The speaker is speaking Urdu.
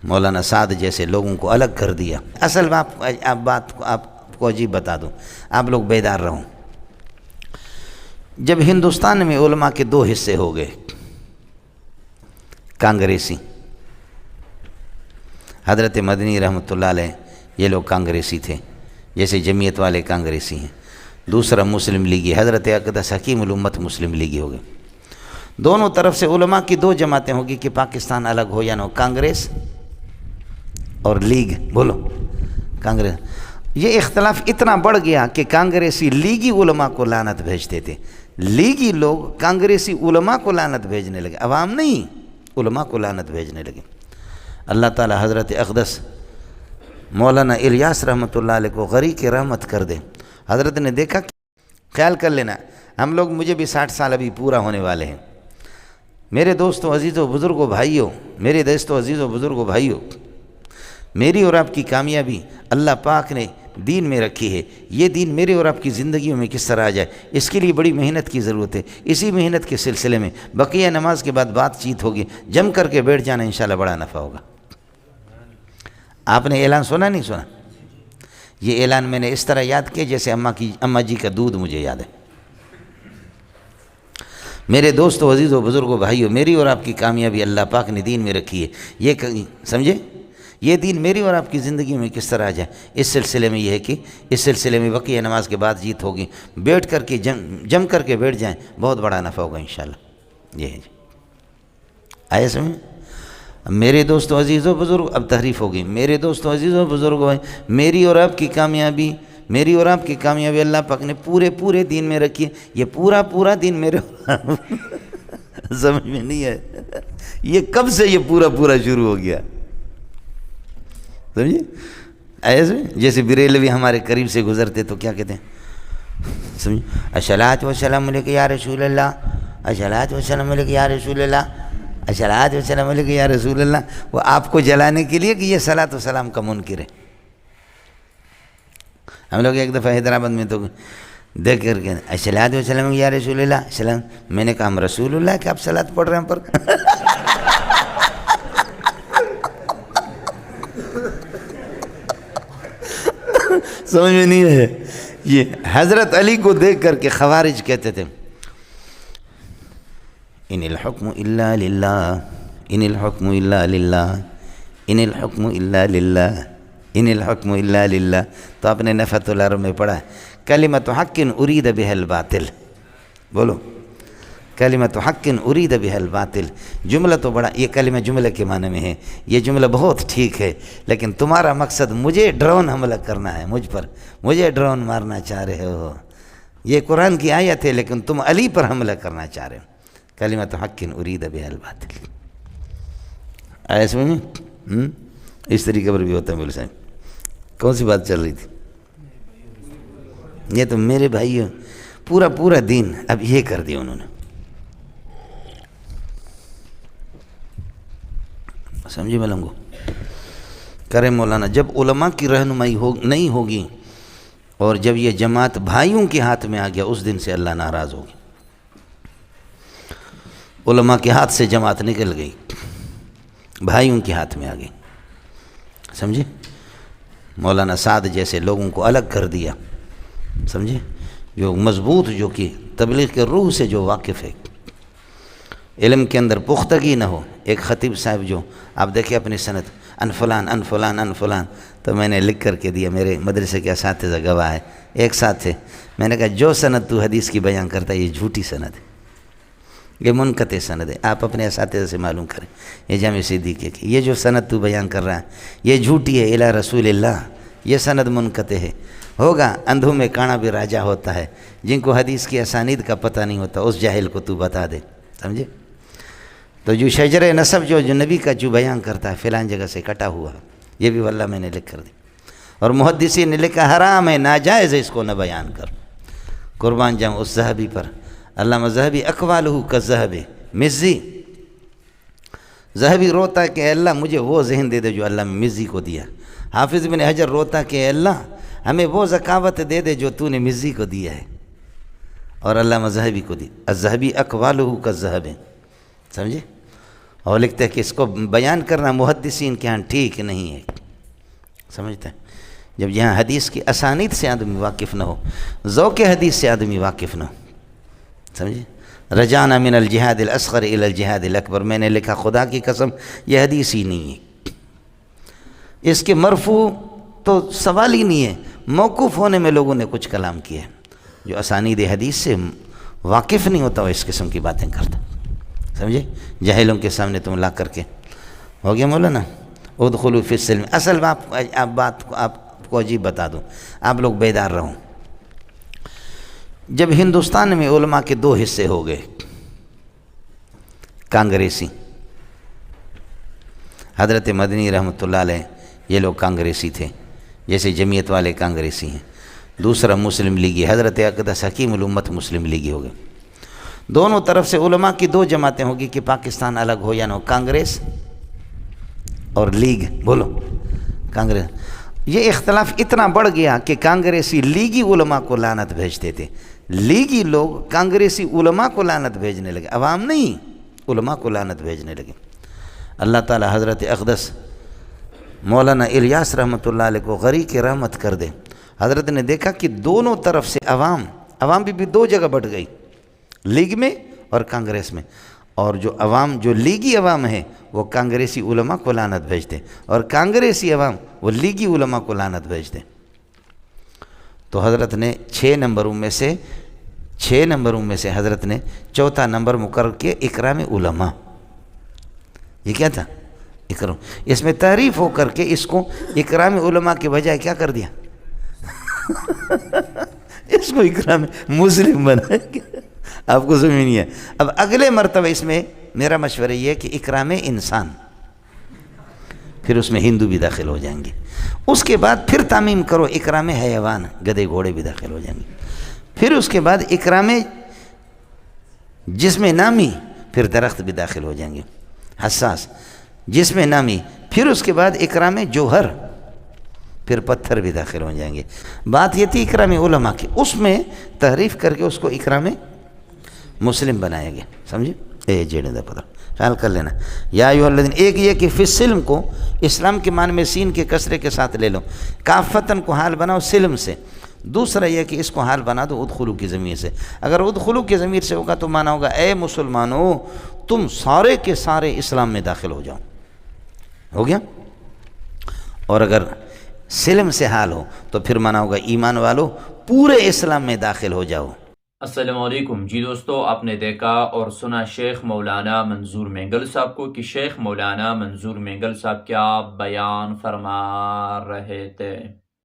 مولانا سعد جیسے لوگوں کو الگ کر دیا۔ اصل بات کو آپ کو عجیب بتا دوں، آپ لوگ بیدار رہو۔ جب ہندوستان میں علماء کے دو حصے ہو گئے، کانگریسی، حضرت مدنی رحمۃ اللہ علیہ یہ لوگ کانگریسی تھے، جیسے جمعیت والے کانگریسی ہیں، دوسرا مسلم لیگی، حضرت اقدس حکیم الامت مسلم لیگی ہو گئے۔ دونوں طرف سے علماء کی دو جماعتیں ہوگی کہ پاکستان الگ ہو یا نہ ہو، کانگریس اور لیگ، بولو کانگریس۔ یہ اختلاف اتنا بڑھ گیا کہ کانگریسی لیگی علماء کو لعنت بھیجتے تھے، لیگی لوگ کانگریسی علماء کو لعنت بھیجنے لگے، عوام نہیں، علماء کو لعنت بھیجنے لگے۔ اللہ تعالی حضرت اقدس مولانا الیاس رحمۃ اللہ علیہ کو غریق رحمت کر دے۔ حضرت نے دیکھا، خیال کر لینا، ہم لوگ، مجھے بھی 60 سال ابھی پورا ہونے والے ہیں۔ میرے دوستوں، عزیزوں، بزرگوں، بھائیوں، میرے دوستوں، عزیزوں، بزرگوں، بھائیوں، میری اور آپ کی کامیابی اللہ پاک نے دین میں رکھی ہے۔ یہ دین میرے اور آپ کی زندگیوں میں کس طرح آ جائے، اس کے لیے بڑی محنت کی ضرورت ہے۔ اسی محنت کے سلسلے میں بقیہ نماز کے بعد بات چیت ہوگی، جم کر کے بیٹھ جانا، انشاءاللہ بڑا نفع ہوگا۔ آپ نے اعلان سنا نہیں سنا؟ یہ اعلان میں نے اس طرح یاد کیا جیسے اماں جی کا دودھ مجھے یاد ہے۔ میرے دوستوں، عزیزوں، بزرگوں، بھائیوں، میری اور آپ کی کامیابی اللہ پاک نے دین میں رکھی ہے۔ یہ سمجھے، یہ دین میری اور آپ کی زندگی میں کس طرح آ جائے، اس سلسلے میں یہ ہے کہ اس سلسلے میں بقیہ نماز کے بعد جیت ہوگی، بیٹھ کر کے جم کر کے بیٹھ جائیں، بہت بڑا نفع ہوگا انشاءاللہ۔ یہ ہے جی، آئے سمجھ؟ میرے دوستوں، عزیزوں، بزرگ، اب تحریف ہوگی۔ میرے دوستوں، عزیزوں، بزرگوں، میری اور آپ کی کامیابی، میری اور آپ کی کامیابی اللہ پاک نے پورے دین میں رکھی ہے۔ یہ پورا دین میرے سمجھ میں نہیں ہے، یہ کب سے یہ پورا شروع ہو گیا، سمجھے؟ ایسے جیسے بریلوی ہمارے قریب سے گزرتے تو کیا کہتے ہیں، سمجھے؟ الصلاۃ والسلام علیک یا رسول اللہ، الصلاۃ والسلام علیک یا رسول اللہ، الصلاۃ والسلام علیک یا رسول اللہ۔ وہ آپ کو جلانے کے لیے کہ یہ صلاۃ و سلام کا منکر ہے۔ ہم لوگ ایک دفعہ حیدرآباد میں تو دیکھ کر کے الصلاۃ والسلام یا رسول اللہ سلام، میں نے کہا ہم رسول اللہ کہ آپ صلاۃ پڑھ رہے ہیں پر سمجھ میں نہیں ہے۔ یہ حضرت علی کو دیکھ کر کے خوارج کہتے تھے، ان الحکم الا للہ، ان الحکم الا للہ، ان الحکم الا للہ، ان الحکم الا للہ۔ تو آپ نے نفحۃ العرب میں پڑھا ہے، کلمۃ حق ارید بها الباطل، بولو کلمۃ حق ارید بها الباطل۔ جملہ تو بڑا، یہ کلمہ جملے کے معنی میں ہے، یہ جملہ بہت ٹھیک ہے، لیکن تمہارا مقصد مجھے ڈرون حملہ کرنا ہے، مجھ پر مجھے ڈرون مارنا چاہ رہے ہو۔ یہ قرآن کی آیت ہے لیکن تم علی پر حملہ کرنا چاہ رہے ہو۔ کلمۃ حق ارید بها الباطل، آیا سمجھ میں؟ اس طریقے پر بھی ہوتا ہے۔ بولے صاحب کون سی بات چل رہی تھی؟ یہ تو میرے بھائیوں پورا دین اب یہ کر دیا انہوں نے، سمجھے ملنگو؟ کرے مولانا، جب علماء کی رہنمائی نہیں ہوگی اور جب یہ جماعت بھائیوں کے ہاتھ میں آ گیا، اس دن سے اللہ ناراض ہوگی۔ علماء کے ہاتھ سے جماعت نکل گئی، بھائیوں کے ہاتھ میں آ گئی، سمجھے؟ مولانا سعد جیسے لوگوں کو الگ کر دیا، سمجھے؟ جو مضبوط، جو کہ تبلیغ کے روح سے جو واقف ہے، علم کے اندر پختگی نہ ہو۔ ایک خطیب صاحب جو آپ دیکھیں اپنی سند، ان فلان ان فلان ان فلان، تو میں نے لکھ کر کے دیا، میرے مدرسے کے اساتذہ گواہ ہے، ایک ساتھ تھے، میں نے کہا جو سند تو حدیث کی بیان کرتا ہے یہ جھوٹی سند ہے، یہ منقطع سند ہے، آپ اپنے اساتذہ سے معلوم کریں۔ یہ جامع صدیقیہ کی یہ جو سند تو بیان کر رہا ہے یہ جھوٹی ہے، الی رسول اللہ، یہ سند منقطع ہے۔ ہوگا اندھوں میں کانا بھی راجہ ہوتا ہے، جن کو حدیث کی اسانید کا پتہ نہیں ہوتا اس جاہل کو تو بتا دے، سمجھے؟ تو جو شجر نسب جو نبی کا جو بیان کرتا ہے فلان جگہ سے کٹا ہوا، یہ بھی واللہ میں نے لکھ کر دی، اور محدثین نے لکھا حرام ہے، ناجائز ہے، اس کو نہ بیان کر۔ قربان جاؤں اس ذہبی پر، علامہ ذہبی اقوالہ کالذہب، مزی ذہبی روتا کہ اے اللہ مجھے وہ ذہن دے دے جو اللہ میں مزی کو دیا۔ حافظ بن حجر روتا کہ اے اللہ ہمیں وہ ذکاوت دے دے جو تو نے مزی کو دیا ہے اور علامہ ذہبی کو دی۔ الذہبی اقوالہ کالذہب، سمجھے؟ اور لکھتے ہیں کہ اس کو بیان کرنا محدثین کے ہاں ٹھیک نہیں ہے. سمجھتے ہیں؟ جب یہاں حدیث کی اسانید سے آدمی واقف نہ ہو، ذوق حدیث سے آدمی واقف نہ ہو. سمجھے؟ رجعنا من الجہاد الاصغر الى الجہاد الاکبر، میں نے لکھا خدا کی قسم یہ حدیث ہی نہیں ہے. اس کے مرفوع تو سوال ہی نہیں ہے، موقوف ہونے میں لوگوں نے کچھ کلام کیا ہے. جو اسانید حدیث سے واقف نہیں ہوتا وہ اس قسم کی باتیں کرتا. سمجھے؟ جاہلوں کے سامنے تم لا کر کے ہو گیا مولانا. ادخلوا فی السلم. اصل بات کو آپ کو عجیب بتا دوں، آپ لوگ بیدار رہو. جب ہندوستان میں علماء کے دو حصے ہو گئے، کانگریسی، حضرت مدنی رحمۃ اللہ علیہ یہ لوگ کانگریسی تھے، جیسے جمعیت والے کانگریسی ہیں. دوسرا مسلم لیگی، حضرت اقدس حکیم الامت مسلم لیگی ہو گئے. دونوں طرف سے علماء کی دو جماعتیں ہوگی کہ پاکستان الگ ہو یا نہ ہو، کانگریس اور لیگ. بولو کانگریس. یہ اختلاف اتنا بڑھ گیا کہ کانگریسی لیگی علماء کو لعنت بھیجتے تھے، لیگی لوگ کانگریسی علماء کو لعنت بھیجنے لگے. عوام نہیں، علماء کو لعنت بھیجنے لگے. اللہ تعالی حضرت اقدس مولانا الیاس رحمۃ اللہ علیہ کو غری کی رحمت کر دے. حضرت نے دیکھا کہ دونوں طرف سے عوام بھی دو جگہ بٹ گئی، لیگ میں اور کانگریس میں. اور جو عوام، جو لیگی عوام ہے وہ کانگریسی علماء کو لعنت بھیجتے، اور کانگریسی عوام وہ لیگی علماء کو لعنت بھیجتے. تو حضرت نے 6 نمبروں میں سے حضرت نے چوتھا نمبر مقرر کیا اکرام علماء. یہ کیا تھا؟ اکرام. اس میں تعریف ہو کر کے اس کو اکرام علماء کے بجائے کیا کر دیا؟ اس کو اکرام مسلم بنا. آپ کو سمجھ نہیں ہے. اب اگلے مرتبہ اس میں میرا مشورہ یہ ہے کہ اکرام انسان، پھر اس میں ہندو بھی داخل ہو جائیں گے. اس کے بعد پھر تعمیم کرو اکرام حیوان، گدھے گھوڑے بھی داخل ہو جائیں گے. پھر اس کے بعد اکرام جسم نامی، پھر درخت بھی داخل ہو جائیں گے، حساس جسم نامی. پھر اس کے بعد اکرام جوہر، پھر پتھر بھی داخل ہو جائیں گے. بات یہ تھی اکرام علماء کی، اس میں تحریف کر کے اس کو اکرام مسلم بنایا گیا. سمجھے؟ جیڑے دا پتہ خیال کر لینا. یا ایھا الذین، ایک یہ کہ فی السلم کو اسلام کے معنی میں سین کے کسرے کے ساتھ لے لو، کافتن کو حال بناؤ سلم سے. دوسرا یہ کہ اس کو حال بنا دو ادخلو کی ضمیر سے. اگر ادخلو کی ضمیر سے ہوگا تو معنی ہوگا اے مسلمانوں تم سارے کے سارے اسلام میں داخل ہو جاؤ. ہو گیا؟ اور اگر سلم سے حال ہو تو پھر معنی ہوگا ایمان والو پورے اسلام میں داخل ہو جاؤ. السلام علیکم. جی دوستو، آپ نے دیکھا اور سنا شیخ مولانا منظور مینگل صاحب کو کہ شیخ مولانا منظور مینگل صاحب کیا بیان فرما رہے تھے.